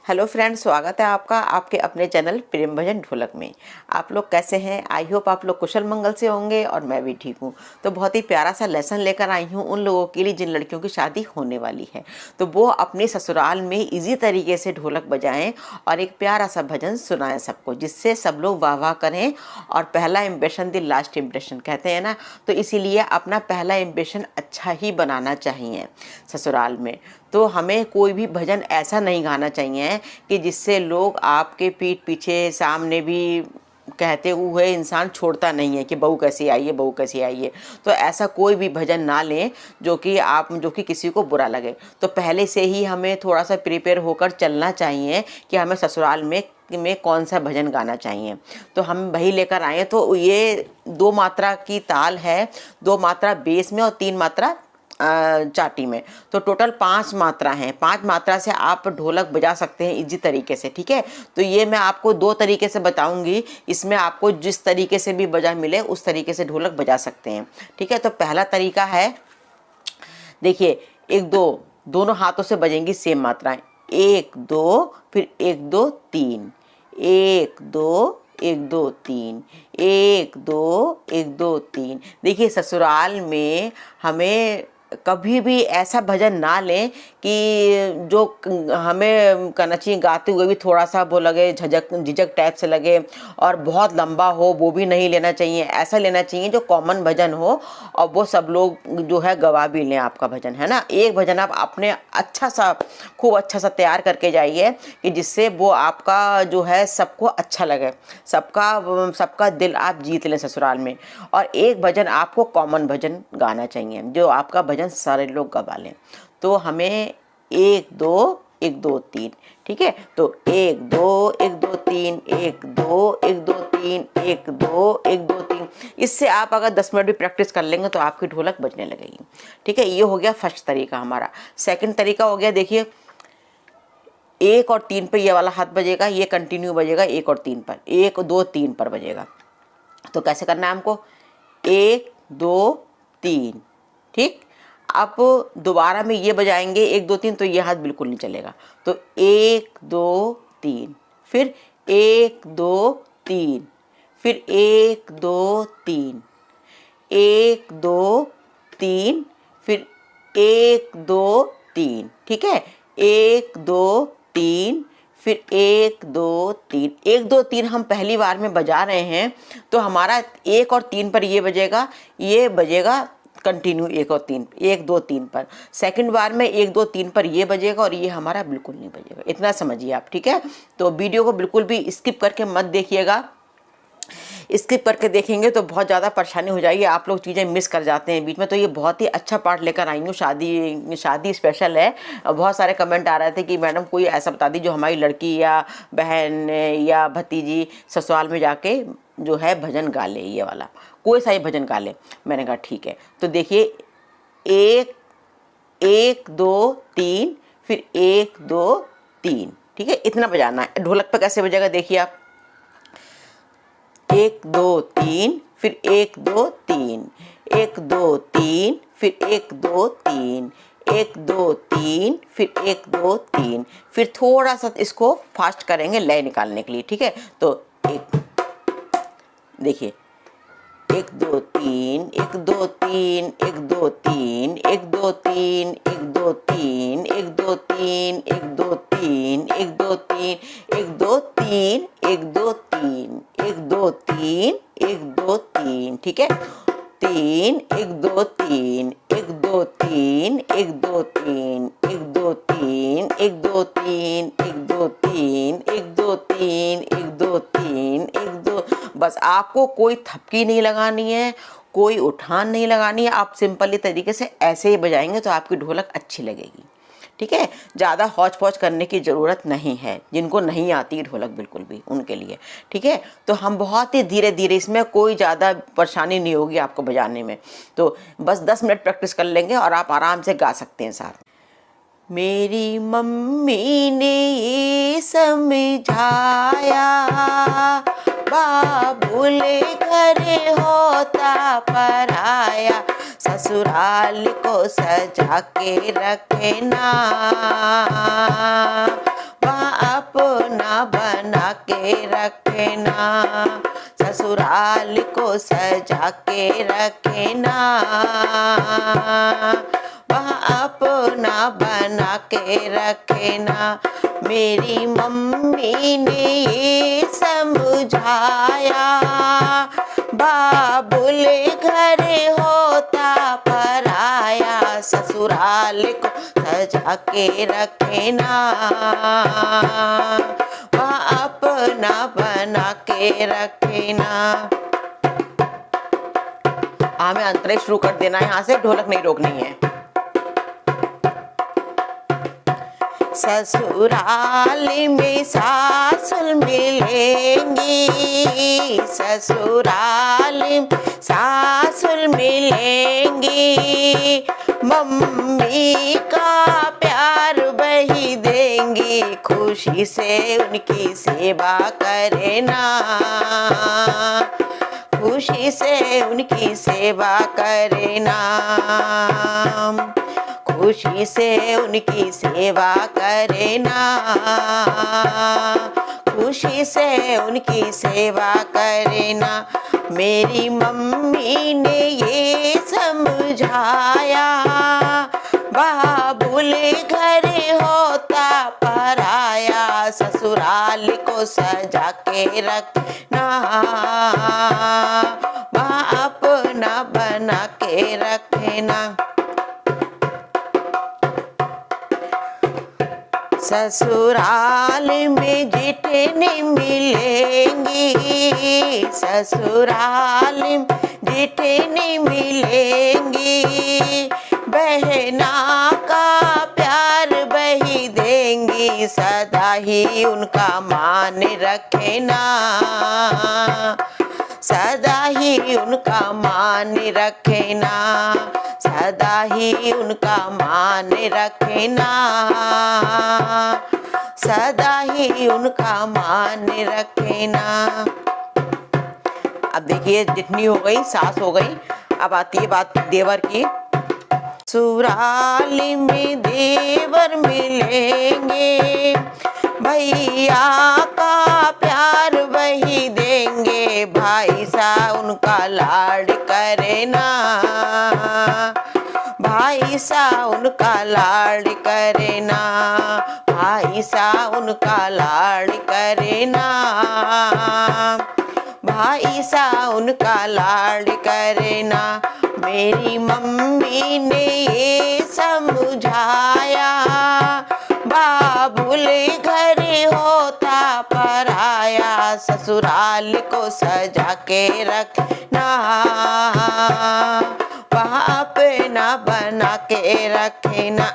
Hello friends, स्वागत है आपका आपके अपने चैनल प्रेम भजन ढोलक में। आप लोग कैसे हैं? आई होप आप लोग कुशल मंगल से होंगे और मैं भी ठीक हूँ। तो बहुत ही प्यारा सा लेसन लेकर आई हूँ उन लोगों के लिए जिन लड़कियों की शादी होने वाली है, तो वो अपने ससुराल में इजी तरीके से ढोलक बजाएं और एक प्यारा सा भजन सुनाएं सबको, जिससे सब लोग वाह वाह करें। और पहला इम्प्रेशन द लास्ट इम्प्रेशन कहते हैं ना, तो इसीलिए अपना पहला इम्प्रेशन अच्छा ही बनाना चाहिए ससुराल में। तो हमें कोई भी भजन ऐसा नहीं गाना चाहिए कि जिससे लोग आपके पीठ पीछे सामने भी कहते हुए इंसान छोड़ता नहीं है कि बहू कैसी आई है, बहू कैसी आई है। तो ऐसा कोई भी भजन ना लें जो कि किसी को बुरा लगे। तो पहले से ही हमें थोड़ा सा प्रिपेयर होकर चलना चाहिए कि हमें ससुराल में कौन सा भजन गाना चाहिए। तो हम वही लेकर आए। तो ये 2 मात्रा की ताल है, 2 मात्रा बेस में और 3 मात्रा चाटी में। तो टोटल 5 मात्रा हैं। 5 मात्रा से आप ढोलक बजा सकते हैं इजी तरीके से। ठीक है, तो ये मैं आपको 2 तरीके से बताऊंगी। इसमें आपको जिस तरीके से भी बजा मिले उस तरीके से ढोलक बजा सकते हैं। ठीक है, तो पहला तरीका है, देखिए 1 2 दोनों हाथों से बजेंगी सेम मात्राएं। 1 2 फिर 1 2 3, 1 2 1 2 3, 1 2 1 2 3। देखिए ससुराल में हमें कभी भी ऐसा भजन ना लें कि जो हमें करना चाहिए गाते हुए भी थोड़ा सा वो लगे, झिझक टाइप से लगे और बहुत लंबा हो, वो भी नहीं लेना चाहिए। ऐसा लेना चाहिए जो कॉमन भजन हो और वो सब लोग जो है गवा भी लें आपका भजन, है ना। एक भजन आप अपने खूब अच्छा सा तैयार करके जाइए कि जिससे वो आपका जो है सबको अच्छा लगे, सबका दिल आप जीत लें ससुराल में। और एक भजन आपको कॉमन भजन गाना चाहिए जो आपका भजन सारे लोग गवा लें। तो हमें 1 2 1 2 3, ठीक है। तो 1 2 1 2 3, 1 2 1 2 3, 1 2 1 2 3। इससे आप अगर 10 मिनट भी प्रैक्टिस कर लेंगे तो आपकी ढोलक बजने लगेगी। ठीक है, ये हो गया फर्स्ट तरीका हमारा। सेकंड तरीका हो गया, देखिए 1 और 3 पे ये वाला हाथ बजेगा, ये कंटिन्यू बजेगा 1 और 3 पर, 1 2 3 पर बजेगा। तो कैसे करना है हमको, 1 2 3, ठीक। आप दोबारा में ये बजाएंगे 1 2 3, तो ये हाथ बिल्कुल नहीं चलेगा। तो 1 2 3, फिर 1 2 3, फिर 1 2 3, 1 2 3, फिर 1 2 3, ठीक है। 1 2 3, फिर 1 2 3, 1 2 3 हम पहली बार में बजा रहे हैं तो हमारा 1 और 3 पर ये बजेगा, ये बजेगा कंटिन्यू 1 और 3, 1 2 3 पर। सेकंड बार में 1 2 3 पर ये बजेगा और ये हमारा बिल्कुल नहीं बजेगा। इतना समझिए आप, ठीक है। तो वीडियो को बिल्कुल भी स्किप करके मत देखिएगा। स्किप करके देखेंगे तो बहुत ज़्यादा परेशानी हो जाएगी, आप लोग चीज़ें मिस कर जाते हैं बीच में। तो ये बहुत ही अच्छा पार्ट लेकर आई हूँ, शादी स्पेशल है। बहुत सारे कमेंट आ रहे थे कि मैडम कोई ऐसा बता दी जो हमारी लड़की या बहन या भतीजी ससुराल में जाके जो है भजन गा ले, ये वाला कोई सा ही भजन गा ले। मैंने कहा ठीक है। तो देखिए 1 1 2 3, फिर 1 2 3, ठीक है। इतना बजाना है। ढोलक पे कैसे बजेगा देखिए आप, 1 2 3, फिर 1 2 3, 1 2 3, फिर 1 2 3, 1 2 3, फिर 1 2 3। फिर थोड़ा सा इसको फास्ट करेंगे लय निकालने के लिए, ठीक है। तो देखिए 1 2 3, 1 2 3, 1 2 3, 1 2 3, 1 2 3, 1 2 3, 1 2 3, 1 2 3, 1 2 3, 1 2 3, 1 2 3, 1 2 3, ठीक है। 3 1 2 3, 1 2 3, 1 2 3, 1 2 3, 1 2 3, 1 2 3, 1 2 3, 1 2 3, 1 2। बस आपको कोई थपकी नहीं लगानी है, कोई उठान नहीं लगानी है। आप सिंपली तरीके से ऐसे ही बजाएंगे तो आपकी ढोलक अच्छी लगेगी, ठीक है। ज़्यादा हौच पौच करने की ज़रूरत नहीं है, जिनको नहीं आती ढोलक बिल्कुल भी उनके लिए, ठीक है। तो हम बहुत ही धीरे धीरे, इसमें कोई ज़्यादा परेशानी नहीं होगी आपको बजाने में। तो बस 10 मिनट प्रैक्टिस कर लेंगे और आप आराम से गा सकते हैं साथ। मेरी मम्मी ने ये समझाया, बाबुले घर होता पराया, ससुराल को सजा के रखना, वहाँ के रखना, ससुराल को सजा के रखना, वहाँ अपना बना के रखना। मेरी मम्मी ने ये समझाया, बाबुल घर होता पराया, ससुराल को सजा के रखना, वहाँ अपना बना के रखना। हमें अंतरे शुरू कर देना है, यहाँ से ढोलक नहीं रोकनी है। ससुराल में सासुर मिलेंगी, ससुराल में सासुर मिलेंगी, मम्मी का प्यार वही देंगी, खुशी से उनकी सेवा करना, खुशी से उनकी सेवा करना, खुशी से उनकी सेवा करना, खुशी से उनकी सेवा करना। मेरी मम्मी ने ये समझाया, बाबुल घर होता पराया, ससुराल को सजा के रखना, वहाँ अपना बना के रखना। ससुराल में जितनी मिलेंगी, ससुराल में जितनी मिलेंगी, बहना का प्यार वही देंगी, सदा ही उनका मान रखना, सदा ही उनका मान रखना, सदा ही उनका मान रखना, सदा ही उनका मान रखना। अब देखिए जितनी हो गई सास हो गई, अब आती है बात देवर की। ससुराल में देवर मिलेंगे, भैया का प्यार वही देंगे, भाई सा उनका लाड करना, भाई सा उनका लाड करना, भाई सा उनका लाड करना, भाई सा उनका लाड करना। मेरी मम्मी ने ये समझाया, बाबुल घर होता पराया, ससुराल को सजा के रखना, वहाँ अपना बना के रखना।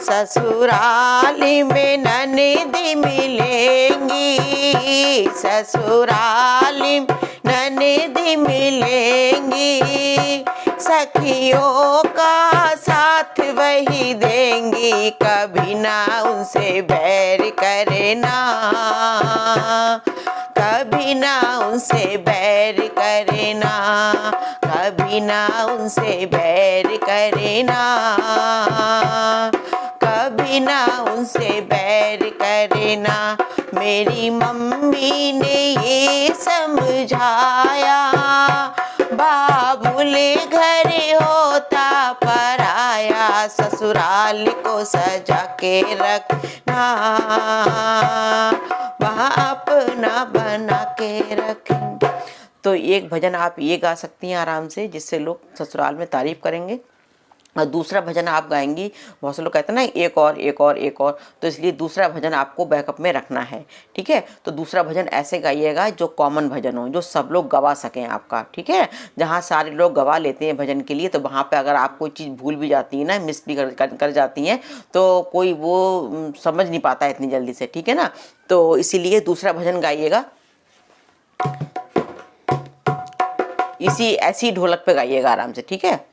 ससुराल में ननद मिलेंगी, ससुराल में ननद मिलेंगी, सखियों का साथ वही देंगी, कभी ना उनसे बैर करना, कभी ना उनसे बैर करना, कभी ना उनसे बैर करना, कभी ना उनसे बैर करना। मेरी मम्मी ने ये समझाया, बाबुल घर होता पराया, ससुराल को सजा के रखना, वहाँ अपना बना के रखेंगे। तो एक भजन आप ये गा सकती हैं आराम से, जिससे लोग ससुराल में तारीफ करेंगे। और दूसरा भजन आप गाएंगी, बहुत से लोग कहते हैं ना एक और एक और एक और, तो इसलिए दूसरा भजन आपको बैकअप में रखना है, ठीक है। तो दूसरा भजन ऐसे गाइएगा जो कॉमन भजन हो, जो सब लोग गवा सकें आपका, ठीक है। जहाँ सारे लोग गवा लेते हैं भजन के लिए, तो वहाँ पे अगर आप कोई चीज़ भूल भी जाती है ना, मिस भी कर जाती हैं, तो कोई वो समझ नहीं पाता है इतनी जल्दी से, ठीक है ना। तो इसीलिए दूसरा भजन गाइएगा, इसी ऐसी ढोलक पे गाइएगा आराम से, ठीक है।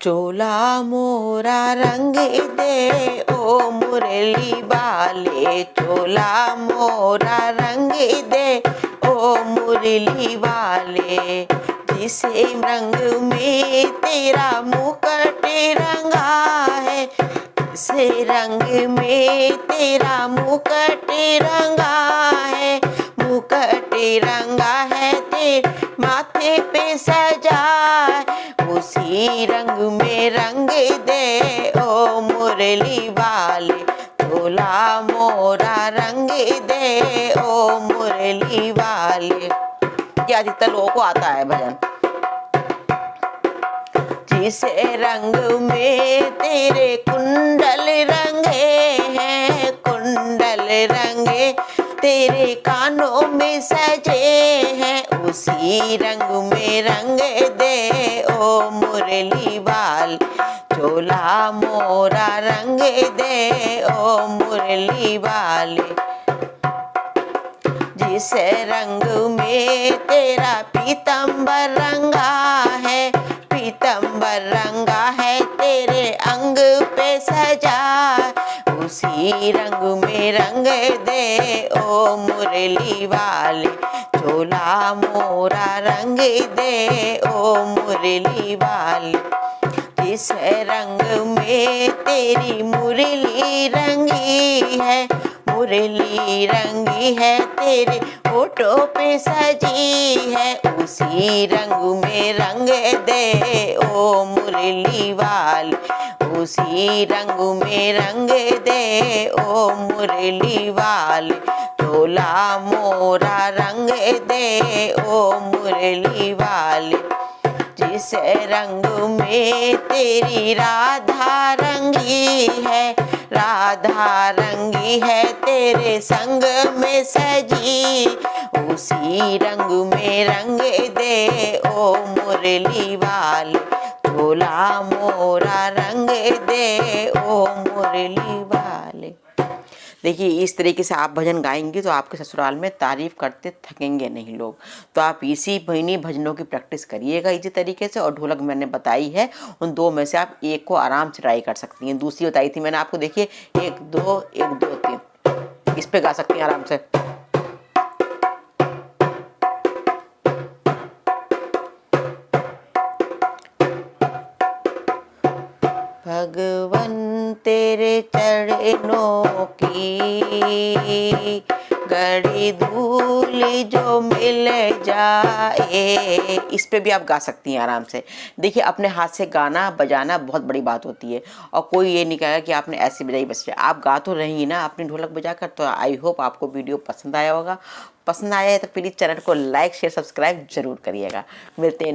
चोला मोरा रंग दे ओ मुरली वाले, चोला मोरा रंग दे ओ मुरली वाले, जिसे रंग में तेरा मुकुट रंगा है, जिसे रंग में तेरा मुकुट रंगा है, मुकुट रंगा है तेरे माथे पे सजा, उसी रंग में रंग दे ओ मुरली वाले, झोला मोरा रंग दे ओ मुरली वाले। ये अधिकतर लोगों को आता है भजन। जिसे रंग में तेरे कुंडल रंगे हैं, कुंडल रंगे तेरे कानों में सजे हैं, उसी रंग में रंग दे ओ मुरली वाले, झोला मोरा रंग दे ओ मुरली वाले। जिस रंग में तेरा पीतम्बर रंगा है, पीतम्बर रंगा है तेरे अंग पे सजा, उसी रंग में रंग दे ओ मुरली वाले, झोला मोरा रंग दे ओ मुरली वाले। जिस रंग में तेरी मुरली रंगी है, मुरली रंगी है तेरे होठों पे सजी है, उसी रंग में रंग दे ओ मुरली वाले, उसी रंग में रंग दे ओ मुरली वाले, झोला मोरा रंग दे ओ मुरली वाले। जिस रंग में तेरी राधा रंगी है, राधा रंगी है तेरे संग में सजी, उसी रंग में रंग दे ओ मुरली वाले, झोला मोरा रंग दे ओ मुरली वाले। देखिए इस तरीके से आप भजन गाएंगे तो आपके ससुराल में तारीफ करते थकेंगे नहीं लोग। तो आप इसी महीने भजनों की प्रैक्टिस करिएगा इसी तरीके से। और ढोलक मैंने बताई है, उन दो में से आप एक को आराम से ट्राई कर सकती हैं। दूसरी बताई थी मैंने आपको, देखिए 1 2 1 2 3, इस पे गा सकती हैं आराम से। भगवन तेरे चरणों की गड़ी धूल जो मिल जाए, इस पे भी आप गा सकती हैं आराम से। देखिए अपने हाथ से गाना बजाना बहुत बड़ी बात होती है, और कोई ये नहीं कहेगा कि आपने ऐसे बजाई बस, आप गा तो रही ना अपनी ढोलक बजाकर। तो आई होप आपको वीडियो पसंद आया होगा। पसंद आया है तो प्लीज़ चैनल को लाइक शेयर सब्सक्राइब जरूर करिएगा। मिलते हैं